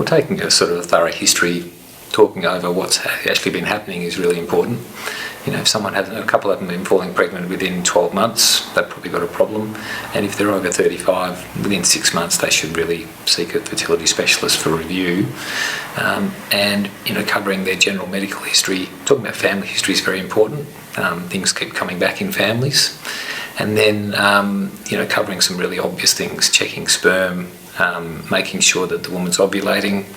taking a sort of thorough history, talking over what's actually been happening is really important. You know, if a couple of them been falling pregnant within 12 months, they've probably got a problem. And if they're over 35, within 6 months, they should really seek a fertility specialist for review. And, you know, covering their general medical history. Talking about family history is very important. Things keep coming back in families. And then, you know, covering some really obvious things, checking sperm, making sure that the woman's ovulating,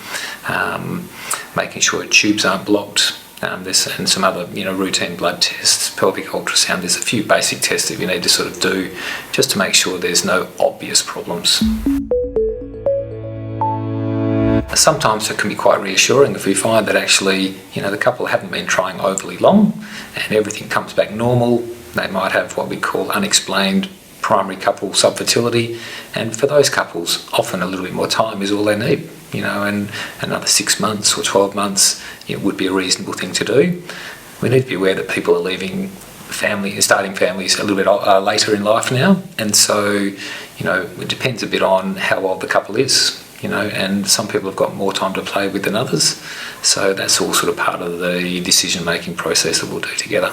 making sure tubes aren't blocked, and some other, you know, routine blood tests, pelvic ultrasound. There's a few basic tests that you need to sort of do just to make sure there's no obvious problems. Sometimes it can be quite reassuring if we find that actually, you know, the couple haven't been trying overly long and everything comes back normal. They might have what we call unexplained primary couple subfertility, and for those couples often a little bit more time is all they need, you know, and another 6 months or 12 months, it would be a reasonable thing to do. We need to be aware that people are starting families a little bit later in life now, and so, you know, it depends a bit on how old the couple is, you know, and some people have got more time to play with than others, so that's all sort of part of the decision-making process that we'll do together.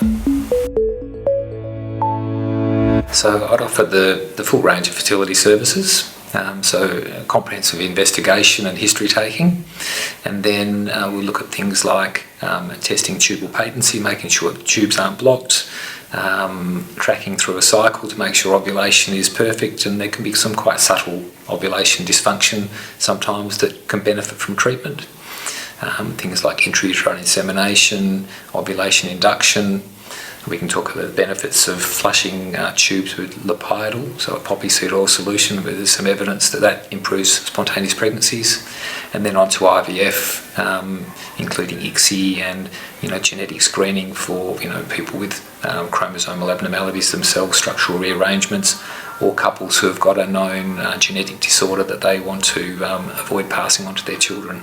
So I'd offer the full range of fertility services, so comprehensive investigation and history taking, and then we'll look at things like testing tubal patency, making sure the tubes aren't blocked, tracking through a cycle to make sure ovulation is perfect, and there can be some quite subtle ovulation dysfunction sometimes that can benefit from treatment. Things like intrauterine insemination, ovulation induction. We can talk about the benefits of flushing tubes with Lipiodol, so a poppy seed oil solution, where there's some evidence that improves spontaneous pregnancies. And then on to IVF, including ICSI and, you know, genetic screening for, you know, people with chromosomal abnormalities themselves, structural rearrangements, or couples who have got a known genetic disorder that they want to avoid passing on to their children.